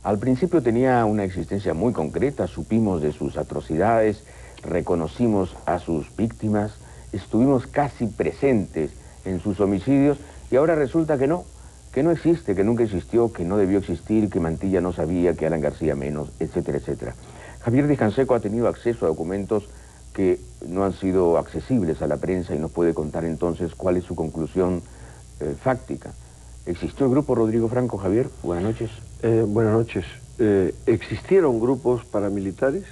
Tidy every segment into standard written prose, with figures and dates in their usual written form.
Al principio tenía una existencia muy concreta, supimos de sus atrocidades, reconocimos a sus víctimas, estuvimos casi presentes en sus homicidios y ahora resulta que no existe, que nunca existió, que no debió existir, que Mantilla no sabía, que Alan García menos, etcétera, etcétera. Javier Díaz Canseco ha tenido acceso a documentos que no han sido accesibles a la prensa y nos puede contar entonces cuál es su conclusión fáctica. ¿Existió el grupo Rodrigo Franco, Javier? Buenas noches. Buenas noches. Existieron grupos paramilitares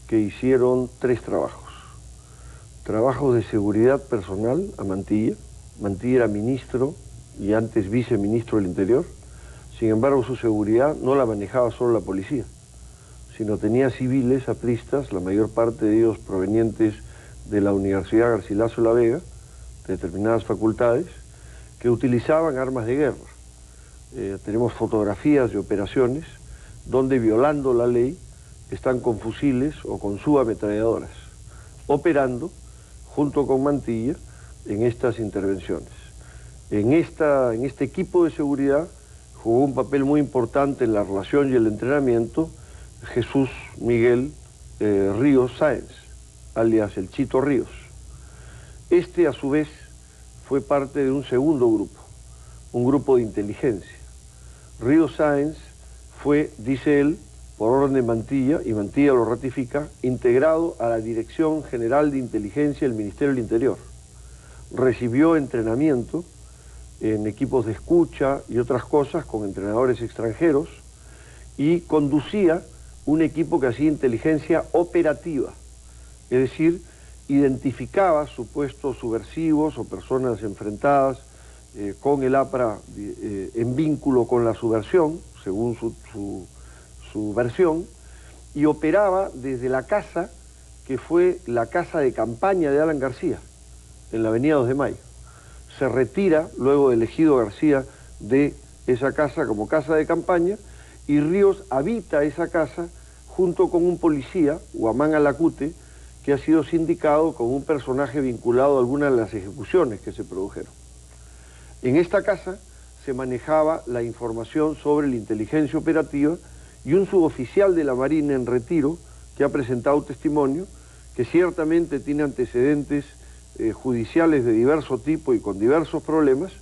que hicieron 3 trabajos. Trabajos de seguridad personal a Mantilla. Mantilla era ministro y antes viceministro del Interior. Sin embargo, su seguridad no la manejaba solo la policía, sino tenía civiles, apristas, la mayor parte de ellos provenientes de la Universidad Garcilaso de la Vega, de determinadas facultades, que utilizaban armas de guerra. Tenemos fotografías de operaciones donde, violando la ley, están con fusiles o con subametralladoras, operando junto con Mantilla en estas intervenciones. En este equipo de seguridad jugó un papel muy importante en la relación y el entrenamiento Jesús Miguel Ríos Sáenz, alias el Chito Ríos. Este, a su vez, fue parte de un segundo grupo, un grupo de inteligencia. Ríos Sáenz fue, dice él, por orden de Mantilla, y Mantilla lo ratifica, integrado a la Dirección General de Inteligencia del Ministerio del Interior. Recibió entrenamiento en equipos de escucha y otras cosas con entrenadores extranjeros y conducía un equipo que hacía inteligencia operativa, es decir, identificaba supuestos subversivos o personas enfrentadas con el APRA en vínculo con la subversión, según su versión, y operaba desde la casa que fue la casa de campaña de Alan García, en la avenida 2 de Mayo. Se retira, luego de elegido García, de esa casa como casa de campaña, y Ríos habita esa casa junto con un policía, Guamán Alacute, que ha sido sindicado como un personaje vinculado a algunas de las ejecuciones que se produjeron. En esta casa se manejaba la información sobre la inteligencia operativa y un suboficial de la Marina en retiro, que ha presentado testimonio, que ciertamente tiene antecedentes judiciales de diverso tipo y con diversos problemas,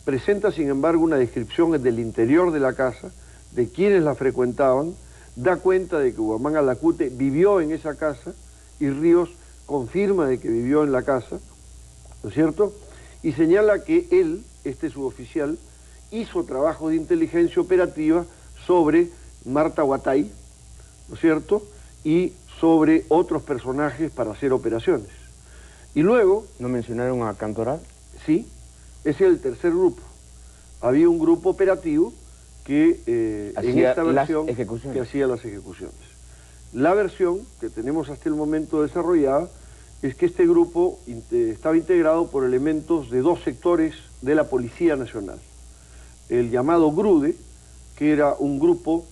presenta sin embargo una descripción del interior de la casa, de quienes la frecuentaban, da cuenta de que Guamán Alacute vivió en esa casa y Ríos confirma de que vivió en la casa, ¿no es cierto? Y señala que él, este suboficial, hizo trabajo de inteligencia operativa sobre Marta Guatay, ¿no es cierto?, y sobre otros personajes para hacer operaciones. Y luego... ¿No mencionaron a Cantoral? Sí, ese es el tercer grupo. Había un grupo operativo que en esta versión que hacía las ejecuciones. La versión que tenemos hasta el momento desarrollada es que este grupo estaba integrado por elementos de 2 sectores de la Policía Nacional. El llamado GRUDE, que era un grupo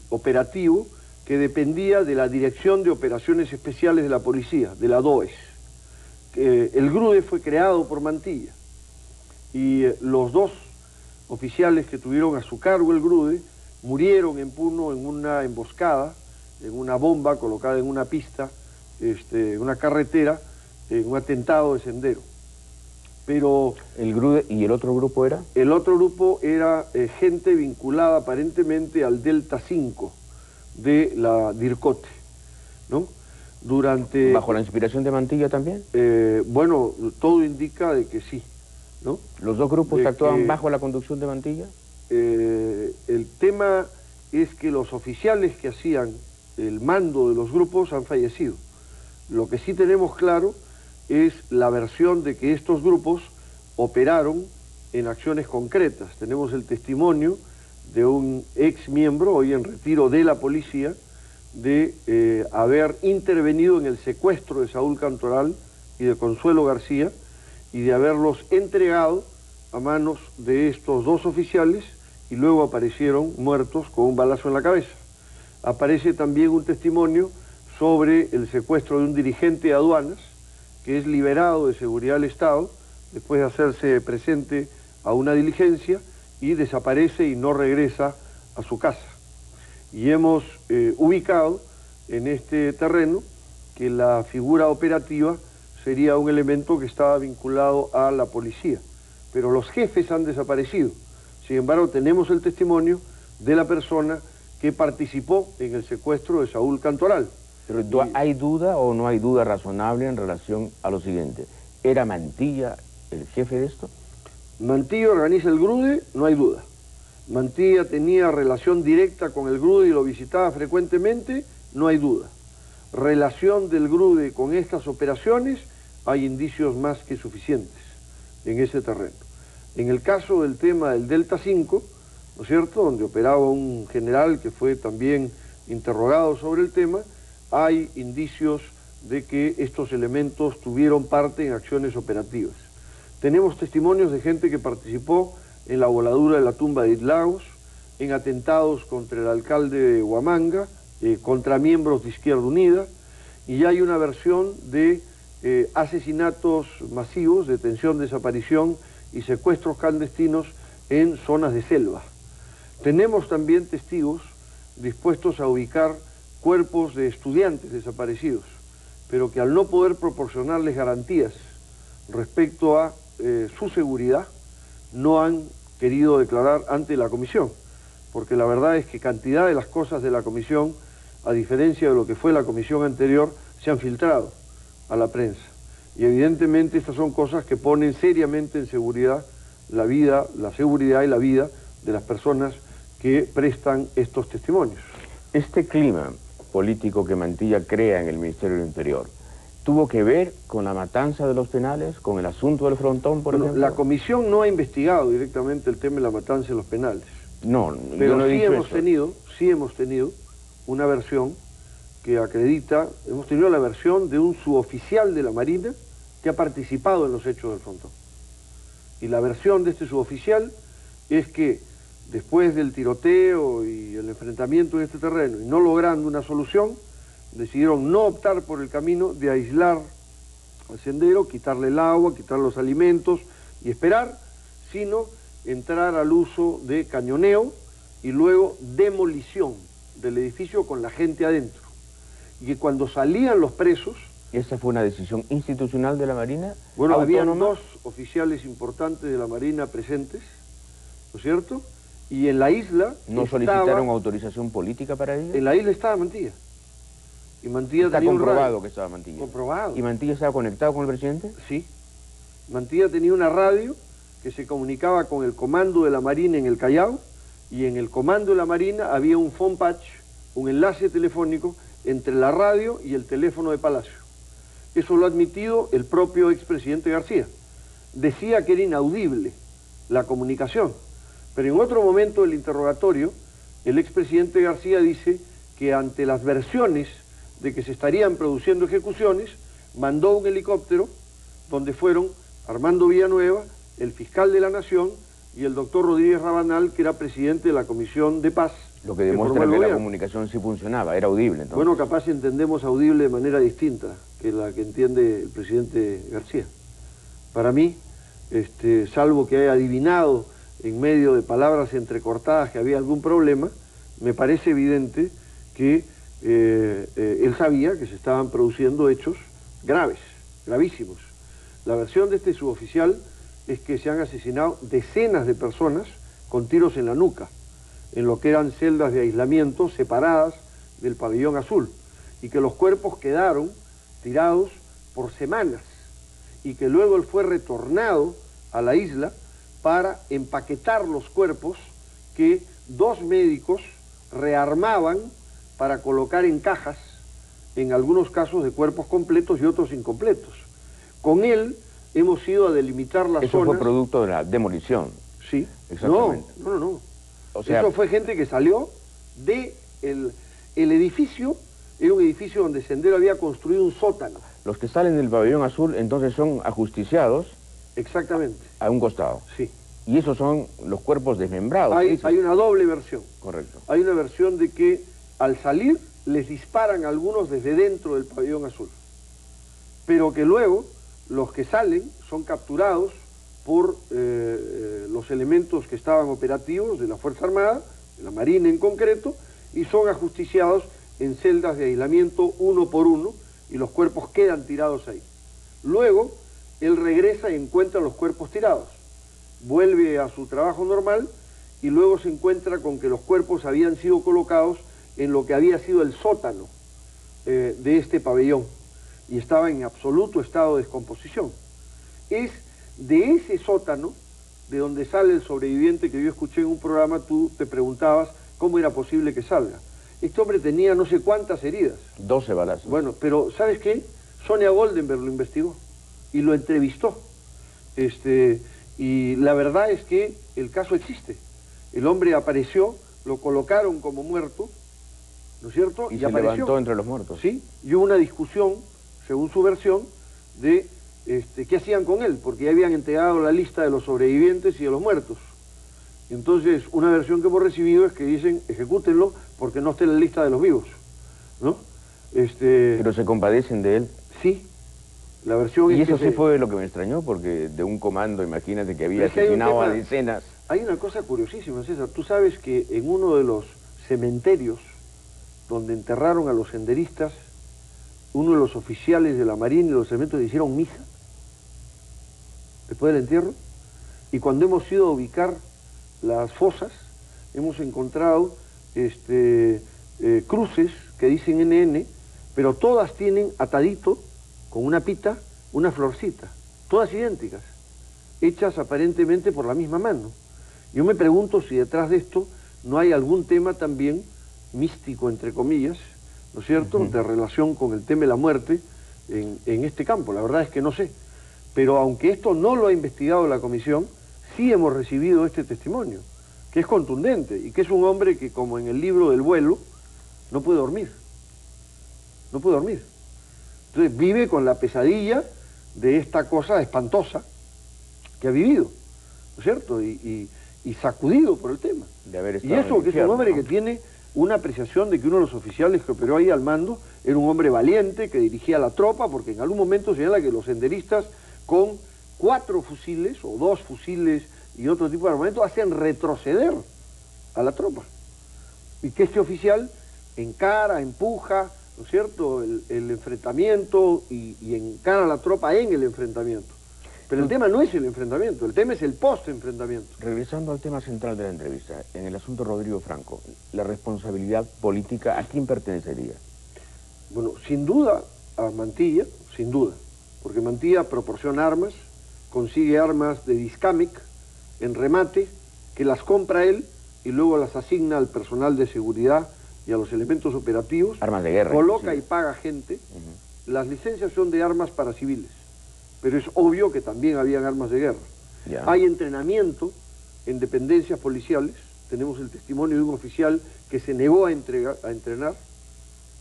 operativo que dependía de la Dirección de Operaciones Especiales de la Policía, de la DOES. El GRUDE fue creado por Mantilla y los 2 oficiales que tuvieron a su cargo el GRUDE murieron en Puno en una emboscada, en una bomba colocada en una pista, en una carretera, en un atentado de sendero. Pero... ¿El GRUDE y el otro grupo era? El otro grupo era gente vinculada aparentemente al Delta 5 de la DIRCOTE, ¿no? Durante... ¿Bajo la inspiración de Mantilla también? Bueno, todo indica de que sí, ¿no? ¿Los 2 grupos actuaban bajo la conducción de Mantilla? El tema es que los oficiales que hacían el mando de los grupos han fallecido. Lo que sí tenemos claro es la versión de que estos grupos operaron en acciones concretas. Tenemos el testimonio de un ex miembro, hoy en retiro de la policía, de haber intervenido en el secuestro de Saúl Cantoral y de Consuelo García y de haberlos entregado a manos de estos 2 oficiales y luego aparecieron muertos con un balazo en la cabeza. Aparece también un testimonio sobre el secuestro de un dirigente de aduanas que es liberado de seguridad del Estado después de hacerse presente a una diligencia y desaparece y no regresa a su casa. y hemos ubicado en este terreno que la figura operativa sería un elemento que estaba vinculado a la policía, pero los jefes han desaparecido. Sin embargo, tenemos el testimonio de la persona que participó en el secuestro de Saúl Cantoral. Pero ¿hay duda o no hay duda razonable en relación a lo siguiente? ¿Era Mantilla el jefe de esto? Mantilla organiza el GRUDE, no hay duda. Mantilla tenía relación directa con el GRUDE y lo visitaba frecuentemente, no hay duda. Relación del GRUDE con estas operaciones, hay indicios más que suficientes en ese terreno. En el caso del tema del Delta 5, ¿no es cierto?, donde operaba un general que fue también interrogado sobre el tema, hay indicios de que estos elementos tuvieron parte en acciones operativas. Tenemos testimonios de gente que participó en la voladura de la tumba de Lagos, en atentados contra el alcalde de Huamanga, contra miembros de Izquierda Unida, y hay una versión de asesinatos masivos, detención, desaparición y secuestros clandestinos en zonas de selva. Tenemos también testigos dispuestos a ubicar cuerpos de estudiantes desaparecidos, pero que al no poder proporcionarles garantías respecto a su seguridad, no han querido declarar ante la comisión, porque la verdad es que cantidad de las cosas de la comisión, a diferencia de lo que fue la comisión anterior, se han filtrado a la prensa. Y evidentemente estas son cosas que ponen seriamente en seguridad la vida, la seguridad y la vida de las personas que prestan estos testimonios. Este clima político que Mantilla crea en el Ministerio del Interior, ¿tuvo que ver con la matanza de los penales, con el asunto del frontón, por ejemplo? La comisión no ha investigado directamente el tema de la matanza de los penales. No, pero yo no he dicho sí hemos tenido una versión que acredita, hemos tenido la versión de un suboficial de la Marina que ha participado en los hechos del frontón. Y la versión de este suboficial es que después del tiroteo y el enfrentamiento en este terreno, y no logrando una solución, decidieron no optar por el camino de aislar al sendero, quitarle el agua, quitar los alimentos y esperar, sino entrar al uso de cañoneo y luego demolición del edificio con la gente adentro. Y que cuando salían los presos... ¿Esa fue una decisión institucional de la Marina? Bueno, había dos oficiales importantes de la Marina presentes, ¿no es cierto? Y en la isla... ¿No solicitaron autorización política para ello? En la isla estaba Mantilla. Y Mantilla está tenía comprobado que estaba Mantilla. Comprobado. ¿Y Mantilla estaba conectado con el presidente? Sí. Mantilla tenía una radio que se comunicaba con el comando de la Marina en el Callao, y en el comando de la Marina había un phone patch, un enlace telefónico entre la radio y el teléfono de Palacio. Eso lo ha admitido el propio expresidente García. Decía que era inaudible la comunicación, pero en otro momento del interrogatorio, el expresidente García dice que ante las versiones de que se estarían produciendo ejecuciones, mandó un helicóptero donde fueron Armando Villanueva, el fiscal de la Nación, y el doctor Rodríguez Rabanal, que era presidente de la Comisión de Paz. Lo que demuestra que la comunicación sí funcionaba, era audible entonces. Bueno, capaz entendemos audible de manera distinta que la que entiende el presidente García. Para mí, salvo que haya adivinado en medio de palabras entrecortadas que había algún problema, me parece evidente que él sabía que se estaban produciendo hechos graves, gravísimos. La versión de este suboficial es que se han asesinado decenas de personas con tiros en la nuca, en lo que eran celdas de aislamiento separadas del pabellón azul, y que los cuerpos quedaron tirados por semanas, y que luego él fue retornado a la isla para empaquetar los cuerpos que dos médicos rearmaban para colocar en cajas, en algunos casos de cuerpos completos y otros incompletos. Con él hemos ido a delimitar las zonas... Eso fue producto de la demolición. Sí. Exactamente. No. O sea, eso fue gente que salió de el edificio, era un edificio donde Sendero había construido un sótano. Los que salen del pabellón azul entonces son ajusticiados. Exactamente. A un costado. Sí. Y esos son los cuerpos desmembrados. Hay una doble versión. Correcto. Hay una versión de que al salir les disparan a algunos desde dentro del pabellón azul, pero que luego los que salen son capturados por los elementos que estaban operativos de la Fuerza Armada, de la Marina en concreto, y son ajusticiados en celdas de aislamiento uno por uno y los cuerpos quedan tirados ahí. Luego, él regresa y encuentra los cuerpos tirados, vuelve a su trabajo normal y luego se encuentra con que los cuerpos habían sido colocados en lo que había sido el sótano de este pabellón y estaba en absoluto estado de descomposición. Es de ese sótano de donde sale el sobreviviente que yo escuché en un programa. Tú te preguntabas cómo era posible que salga. Este hombre tenía no sé cuántas heridas. 12 balazos. Bueno, pero ¿sabes qué? Sonia Goldenberg lo investigó y lo entrevistó. Y la verdad es que el caso existe. El hombre apareció, lo colocaron como muerto, ¿no es cierto? Y se apareció, levantó entre los muertos. Sí, y hubo una discusión, según su versión, de qué hacían con él, porque ya habían entregado la lista de los sobrevivientes y de los muertos. Entonces, una versión que hemos recibido es que dicen, ejecútenlo porque no está en la lista de los vivos, ¿no? ¿Pero se compadecen de él? Sí. La versión y eso sí fue lo que me extrañó, porque de un comando, imagínate, que había asesinado a decenas. Hay una cosa curiosísima, César. Tú sabes que en uno de los cementerios donde enterraron a los senderistas, uno de los oficiales de la Marina y los elementos hicieron misa después del entierro, y cuando hemos ido a ubicar las fosas, hemos encontrado cruces que dicen NN, pero todas tienen atadito con una pita, una florcita, todas idénticas, hechas aparentemente por la misma mano. Yo me pregunto si detrás de esto no hay algún tema también místico, entre comillas, ¿no es cierto?, de relación con el tema de la muerte en este campo. La verdad es que no sé. Pero aunque esto no lo ha investigado la comisión, sí hemos recibido este testimonio, que es contundente, y que es un hombre que, como en el libro del vuelo, no puede dormir. No puede dormir. Entonces vive con la pesadilla de esta cosa espantosa que ha vivido, ¿no es cierto? Y sacudido por el tema. De haber estado y eso que infierno, es un hombre, ¿no?, que que tiene una apreciación de que uno de los oficiales que operó ahí al mando era un hombre valiente, que dirigía la tropa, porque en algún momento señala que los senderistas con 4 fusiles o 2 fusiles y otro tipo de armamento hacen retroceder a la tropa. Y que este oficial encara, empuja, ¿no es cierto?, el enfrentamiento y encara a la tropa en el enfrentamiento. Pero el tema no es el enfrentamiento, el tema es el post-enfrentamiento. Regresando al tema central de la entrevista, en el asunto Rodrigo Franco, la responsabilidad política, ¿a quién pertenecería? Bueno, sin duda a Mantilla, sin duda, porque Mantilla proporciona armas, consigue armas de Discamic en remate, que las compra él y luego las asigna al personal de seguridad y a los elementos operativos. Armas de guerra. Coloca y paga gente. Las licencias son de armas para civiles, pero es obvio que también habían armas de guerra. Ya. Hay entrenamiento en dependencias policiales. Tenemos el testimonio de un oficial que se negó a entrenar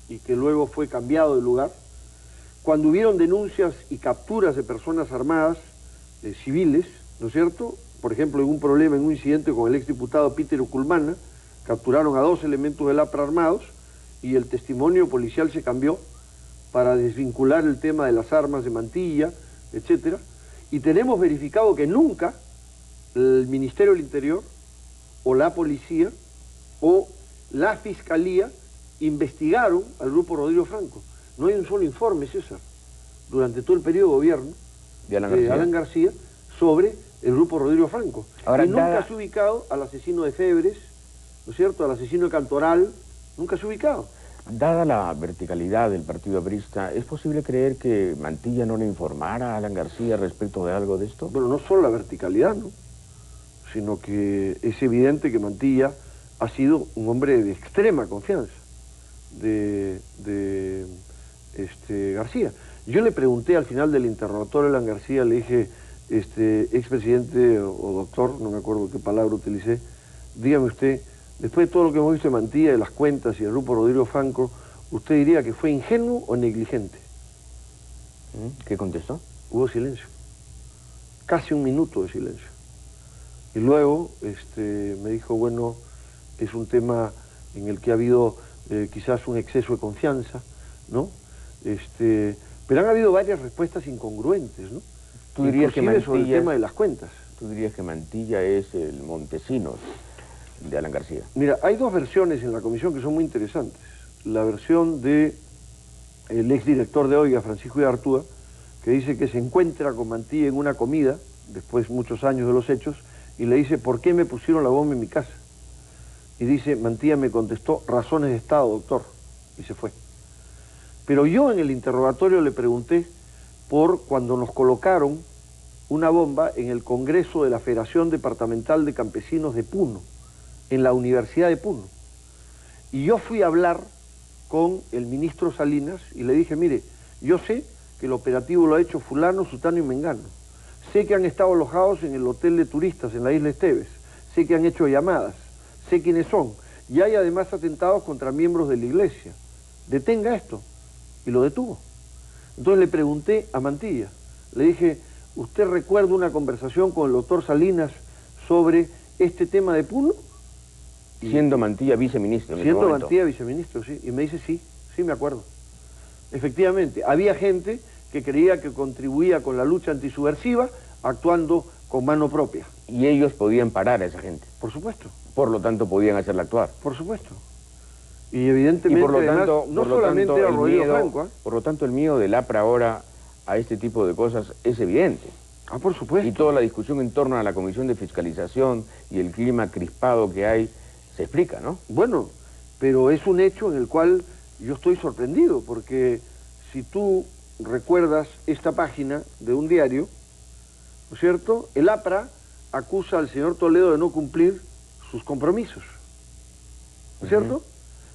y que luego fue cambiado de lugar. Cuando hubieron denuncias y capturas de personas armadas, civiles, ¿no es cierto? Por ejemplo, en un problema, en un incidente con el exdiputado Peter Uculmana, capturaron a 2 elementos del APRA armados y el testimonio policial se cambió para desvincular el tema de las armas de Mantilla, etcétera. Y tenemos verificado que nunca el Ministerio del Interior o la policía o la Fiscalía investigaron al grupo Rodrigo Franco. No hay un solo informe, César, durante todo el periodo de gobierno de Alan García sobre el grupo Rodrigo Franco. Ahora, y nunca se ha ubicado al asesino de Febres, ¿no es cierto?, al asesino de Cantoral, nunca se ha ubicado. Dada la verticalidad del partido aprista, ¿es posible creer que Mantilla no le informara a Alan García respecto de algo de esto? Bueno, no solo la verticalidad, ¿no?, sino que es evidente que Mantilla ha sido un hombre de extrema confianza de García. Yo le pregunté al final del interrogatorio a Alan García, le dije, expresidente o doctor, no me acuerdo qué palabra utilicé, dígame usted, después de todo lo que hemos visto de Mantilla, de las cuentas y del grupo Rodrigo Franco, ¿usted diría que fue ingenuo o negligente? ¿Qué contestó? Hubo silencio, casi 1 minuto de silencio. Y luego me dijo, bueno, es un tema en el que ha habido quizás un exceso de confianza, ¿no? Pero han habido varias respuestas incongruentes, ¿no? ¿Tú dirías que Mantilla, sobre el tema de las cuentas? ¿Tú dirías que Mantilla es el Montesinos de Alan García? Mira, hay dos versiones en la comisión que son muy interesantes. La versión del exdirector de OIGA, Francisco Igartúa, que dice que se encuentra con Mantilla en una comida, después muchos años de los hechos, y le dice, ¿por qué me pusieron la bomba en mi casa? Y dice, Mantilla me contestó, razones de Estado, doctor, y se fue. Pero yo en el interrogatorio le pregunté por cuando nos colocaron una bomba en el Congreso de la Federación Departamental de Campesinos de Puno, en la Universidad de Puno. Y yo fui a hablar con el ministro Salinas y le dije, mire, yo sé que el operativo lo ha hecho fulano, sutano y mengano. Sé que han estado alojados en el hotel de turistas en la isla Esteves. Sé que han hecho llamadas. Sé quiénes son. Y hay además atentados contra miembros de la iglesia. Detenga esto. Y lo detuvo. Entonces le pregunté a Mantilla. Le dije, ¿usted recuerda una conversación con el doctor Salinas sobre este tema de Puno? Siendo Mantilla viceministro en ese Siendo momento. Mantilla viceministro, sí. Y me dice, sí, sí me acuerdo. Efectivamente, había gente que creía que contribuía con la lucha antisubversiva actuando con mano propia. Y ellos podían parar a esa gente. Por supuesto. Por lo tanto, podían hacerla actuar. Por supuesto. Y evidentemente, Y por lo además, tanto, no solamente era Rodrigo Franco, ¿eh? Por lo tanto, el miedo del APRA ahora a este tipo de cosas es evidente. Ah, por supuesto. Y toda la discusión en torno a la Comisión de Fiscalización y el clima crispado que hay, se explica, ¿no? Bueno, pero es un hecho en el cual yo estoy sorprendido, porque si tú recuerdas esta página de un diario, ¿no es cierto? El APRA acusa al señor Toledo de no cumplir sus compromisos, ¿no es cierto?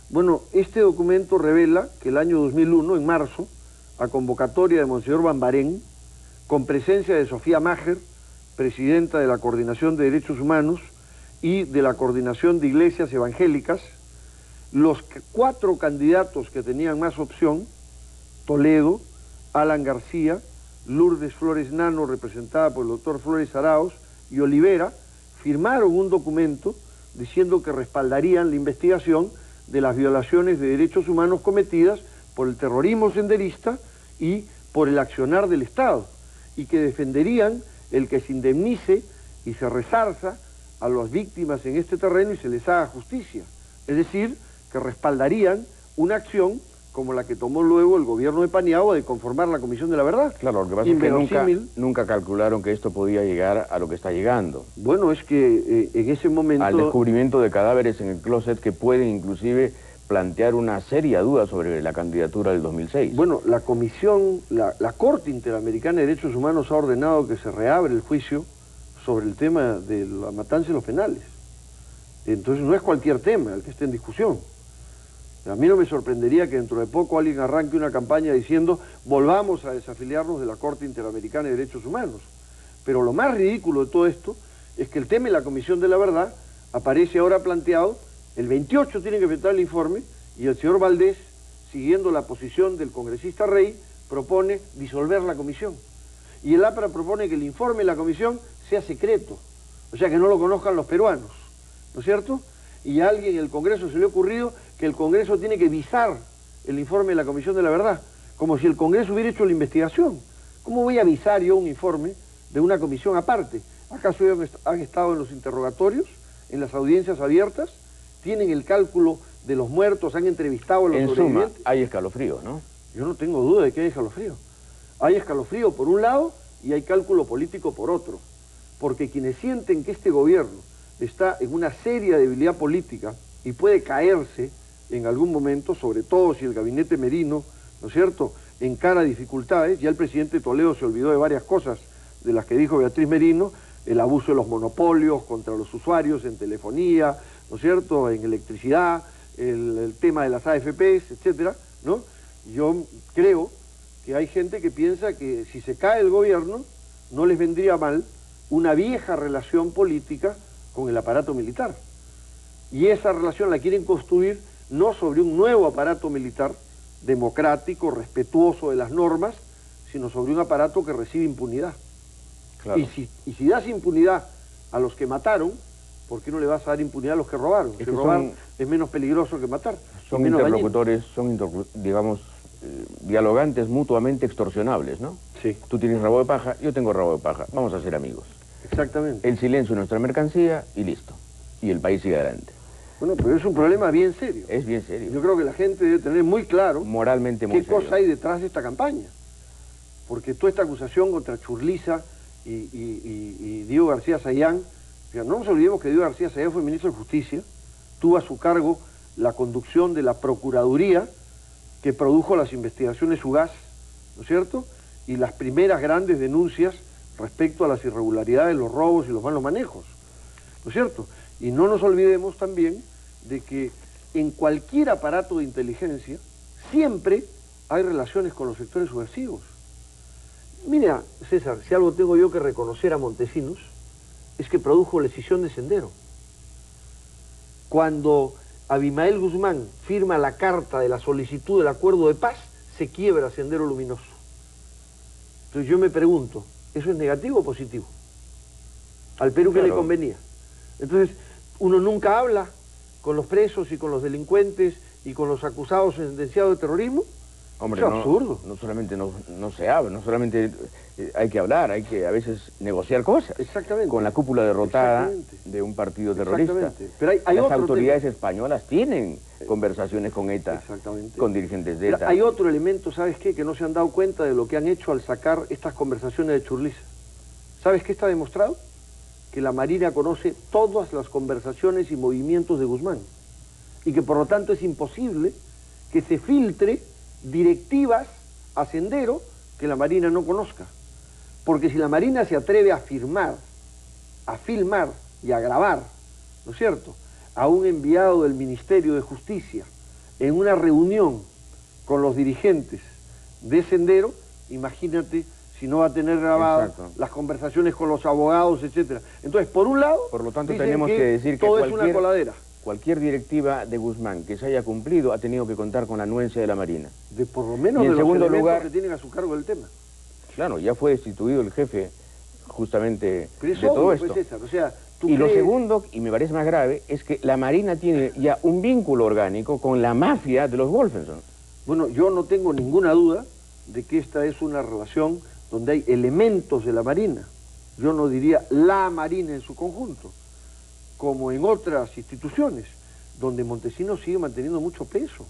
Bueno, este documento revela que el año 2001, en marzo, a convocatoria de Monseñor Bambarén, con presencia de Sofía Maher, presidenta de la Coordinación de Derechos Humanos y de la Coordinación de Iglesias Evangélicas, los 4 candidatos que tenían más opción, Toledo, Alan García, Lourdes Flores Nano, representada por el doctor Flores Arauz, y Olivera, firmaron un documento diciendo que respaldarían la investigación de las violaciones de derechos humanos cometidas por el terrorismo senderista y por el accionar del Estado, y que defenderían el que se indemnice y se resarza a las víctimas en este terreno y se les haga justicia. Es decir, que respaldarían una acción como la que tomó luego el gobierno de Paniagua de conformar la Comisión de la Verdad. Claro, lo que pasa es que nunca calcularon que esto podía llegar a lo que está llegando. Bueno, es que en ese momento... Al descubrimiento de cadáveres en el closet que pueden inclusive plantear una seria duda sobre la candidatura del 2006. Bueno, la Comisión, la Corte Interamericana de Derechos Humanos ha ordenado que se reabre el juicio sobre el tema de la matanza y los penales. Entonces no es cualquier tema el que esté en discusión. A mí no me sorprendería que dentro de poco alguien arranque una campaña diciendo volvamos a desafiliarnos de la Corte Interamericana de Derechos Humanos. Pero lo más ridículo de todo esto es que el tema de la Comisión de la Verdad aparece ahora planteado, el 28 tiene que presentar el informe y el señor Valdés, siguiendo la posición del congresista Rey, propone disolver la comisión. Y el APRA propone que el informe de la comisión sea secreto, o sea que no lo conozcan los peruanos, ¿no es cierto? Y a alguien en el Congreso se le ha ocurrido que el Congreso tiene que visar el informe de la Comisión de la Verdad, como si el Congreso hubiera hecho la investigación. ¿Cómo voy a visar yo un informe de una comisión aparte? ¿Acaso ellos han estado en los interrogatorios, en las audiencias abiertas? ¿Tienen el cálculo de los muertos? ¿Han entrevistado a los sobrevivientes? En suma, hay escalofrío, ¿no? Yo no tengo duda de que hay escalofrío. Hay escalofrío por un lado y hay cálculo político por otro. Porque quienes sienten que este gobierno está en una seria debilidad política y puede caerse en algún momento, sobre todo si el gabinete Merino, ¿no es cierto?, encara dificultades. Ya el presidente Toledo se olvidó de varias cosas de las que dijo Beatriz Merino, el abuso de los monopolios contra los usuarios en telefonía, ¿no es cierto?, en electricidad, el tema de las AFPs, etcétera, ¿no? Yo creo que hay gente que piensa que si se cae el gobierno, no les vendría mal una vieja relación política con el aparato militar. Y esa relación la quieren construir no sobre un nuevo aparato militar democrático, respetuoso de las normas, sino sobre un aparato que recibe impunidad. Claro. Y si das impunidad a los que mataron, ¿por qué no le vas a dar impunidad a los que robaron? Que robar es menos peligroso que matar. Son interlocutores, digamos, dialogantes mutuamente extorsionables, ¿no? Sí. Tú tienes rabo de paja, yo tengo rabo de paja, vamos a ser amigos. Exactamente. El silencio es nuestra mercancía y listo. y el país sigue adelante. Bueno, pero es un problema bien serio. Es bien serio. Yo creo que la gente debe tener muy claro Moralmente muy qué serio. cosa hay detrás de esta campaña. Porque toda esta acusación contra Churliza y Diego García Sayán, no nos olvidemos que Diego García Sayán fue ministro de Justicia, tuvo a su cargo la conducción de la Procuraduría que produjo las investigaciones UGAS, ¿no es cierto? Y las primeras grandes denuncias respecto a las irregularidades, los robos y los malos manejos, ¿no es cierto? Y no nos olvidemos también de que en cualquier aparato de inteligencia siempre hay relaciones con los sectores subversivos. Mira, César, si algo tengo yo que reconocer a Montesinos, es que produjo la escisión de Sendero. Cuando Abimael Guzmán firma la carta de la solicitud del acuerdo de paz, se quiebra Sendero Luminoso. Entonces yo me pregunto, ¿eso es negativo o positivo? Al Perú, ¿qué le convenía? Entonces, uno nunca habla con los presos y con los delincuentes y con los acusados sentenciados de terrorismo. Hombre, es absurdo. No solamente no se habla, no solamente hay que hablar, hay que a veces negociar cosas. Exactamente. Con la cúpula derrotada de un partido terrorista. Exactamente. Pero hay las otro autoridades españolas tienen conversaciones con ETA, con dirigentes de ETA. Pero hay otro elemento, ¿sabes qué? Que no se han dado cuenta de lo que han hecho al sacar estas conversaciones de Churliza. ¿Sabes qué está demostrado? Que la Marina conoce todas las conversaciones y movimientos de Guzmán. Y que por lo tanto es imposible que se filtre directivas a Sendero que la Marina no conozca. Porque si la Marina se atreve a firmar, a filmar y a grabar, ¿no es cierto?, a un enviado del Ministerio de Justicia en una reunión con los dirigentes de Sendero, imagínate si no va a tener grabadas las conversaciones con los abogados, etcétera. Entonces, por un lado, por lo tanto, tenemos que decir que todo es una coladera. Cualquier directiva de Guzmán que se haya cumplido ha tenido que contar con la anuencia de la Marina. De por lo menos y en de segundo los lugar, que tienen a su cargo el tema. Claro, ya fue destituido el jefe justamente de todo esto. Pues, César, o sea, y lo segundo, y me parece más grave, es que la Marina tiene ya un vínculo orgánico con la mafia de los Wolfenson. Bueno, yo no tengo ninguna duda de que esta es una relación donde hay elementos de la Marina. Yo no diría la Marina en su conjunto, como en otras instituciones, donde Montesinos sigue manteniendo mucho peso.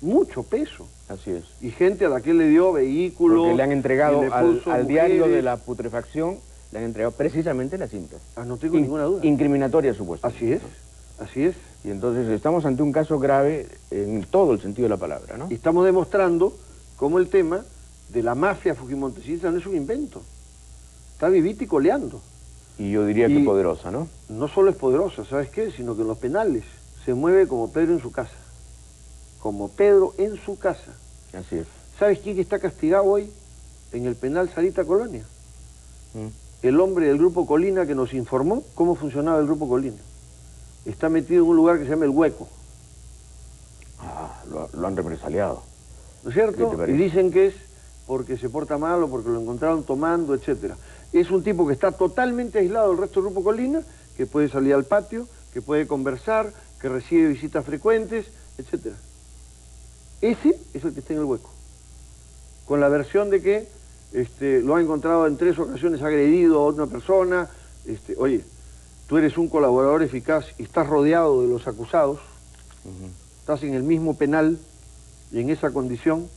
Mucho peso. Así es. Y gente a la que le dio vehículos. Porque le han entregado al diario de la putrefacción, le han entregado precisamente la cinta. No tengo ninguna duda. Incriminatoria, supuestamente. Así es, así es. Y entonces estamos ante un caso grave en todo el sentido de la palabra, ¿no? Y estamos demostrando cómo el tema de la mafia fujimontesista no es un invento. Está vivita y coleando. Y yo diría que poderosa, ¿no? No solo es poderosa, ¿sabes qué? Sino que en los penales se mueve como Pedro en su casa. Como Pedro en su casa. Así es. ¿Sabes quién está castigado hoy en el penal Sarita Colonia? El hombre del Grupo Colina que nos informó cómo funcionaba el Grupo Colina. Está metido en un lugar que se llama El Hueco. Lo han represaliado. ¿No es cierto? Y dicen que es porque se porta mal o porque lo encontraron tomando, etcétera. Es un tipo que está totalmente aislado del resto del Grupo Colina, que puede salir al patio, que puede conversar, que recibe visitas frecuentes, etcétera. Ese es el que está en El Hueco. Con la versión de que lo ha encontrado en 3 ocasiones agredido a otra persona. Oye, tú eres un colaborador eficaz y estás rodeado de los acusados, estás en el mismo penal y en esa condición.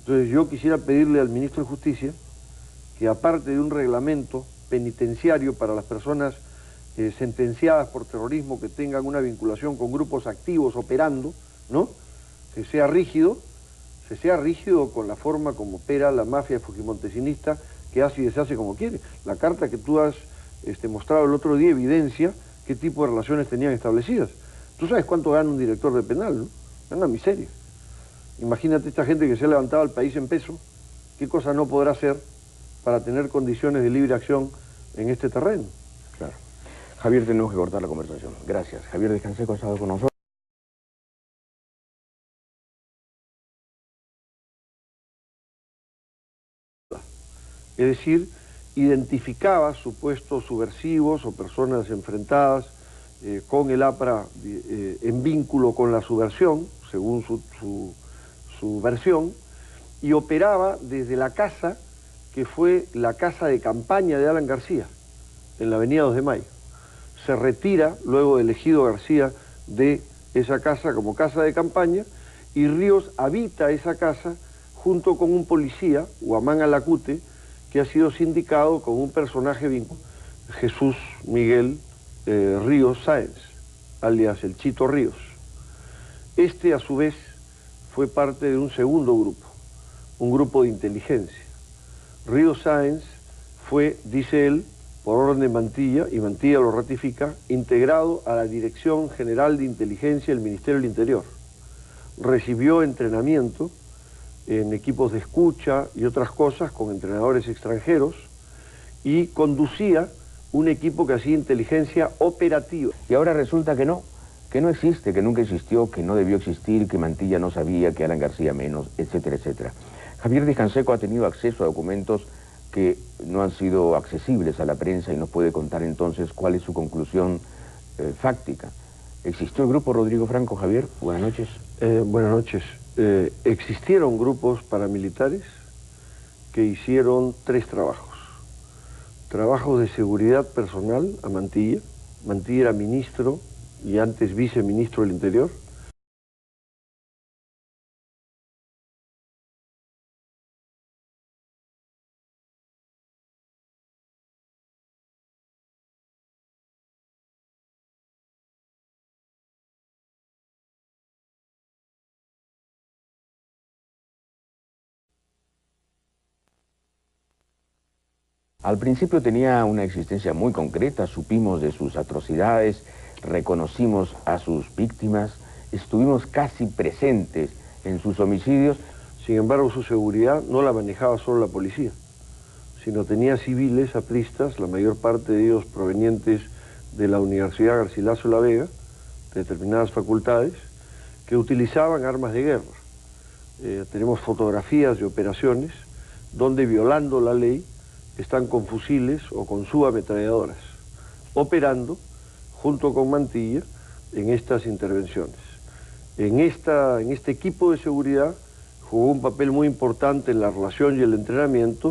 Entonces yo quisiera pedirle al ministro de Justicia que, aparte de un reglamento penitenciario para las personas sentenciadas por terrorismo que tengan una vinculación con grupos activos operando, ¿no?, que sea rígido con la forma como opera la mafia fujimontesista, que hace y deshace como quiere. La carta que tú has mostrado el otro día evidencia qué tipo de relaciones tenían establecidas. Tú sabes cuánto gana un director de penal, ¿no? Es una miseria. Imagínate esta gente que se ha levantado al país en peso, qué cosa no podrá hacer para tener condiciones de libre acción en este terreno. Claro. Javier, tenemos que cortar la conversación. Gracias. Javier Descanseco ha estado con nosotros. Es decir, identificaba supuestos subversivos o personas enfrentadas con el APRA en vínculo con la subversión, según su versión, y operaba desde la casa que fue la casa de campaña de Alan García, en la avenida 2 de Mayo. se retira, luego de elegido García, de esa casa como casa de campaña, y Ríos habita esa casa junto con un policía, Huamán Alacute, que ha sido sindicado con un personaje vinculado, Jesús Miguel Ríos Sáenz, alias el Chito Ríos. Este, a su vez, fue parte de un segundo grupo, un grupo de inteligencia. Ríos Sáenz fue, dice él, por orden de Mantilla, y Mantilla lo ratifica, integrado a la Dirección General de Inteligencia del Ministerio del Interior. Recibió entrenamiento en equipos de escucha y otras cosas con entrenadores extranjeros y conducía un equipo que hacía inteligencia operativa. Y ahora resulta que no existe, que nunca existió, que no debió existir, que Mantilla no sabía, que Alan García menos, etcétera, etcétera. Javier Díaz Canseco ha tenido acceso a documentos que no han sido accesibles a la prensa y nos puede contar entonces cuál es su conclusión fáctica. ¿Existió el grupo Rodrigo Franco, Javier? Buenas noches. Buenas noches. Existieron grupos paramilitares que hicieron 3 trabajos. Trabajos de seguridad personal a Mantilla. Mantilla era ministro y antes viceministro del Interior. Al principio tenía una existencia muy concreta, supimos de sus atrocidades, reconocimos a sus víctimas, estuvimos casi presentes en sus homicidios. Sin embargo, su seguridad no la manejaba solo la policía, sino tenía civiles apristas, la mayor parte de ellos provenientes de la Universidad Garcilaso de la Vega, de determinadas facultades, que utilizaban armas de guerra. Tenemos fotografías de operaciones donde, violando la ley, están con fusiles o con subametralladoras, operando junto con Mantilla en estas intervenciones. En este equipo de seguridad jugó un papel muy importante en la relación y el entrenamiento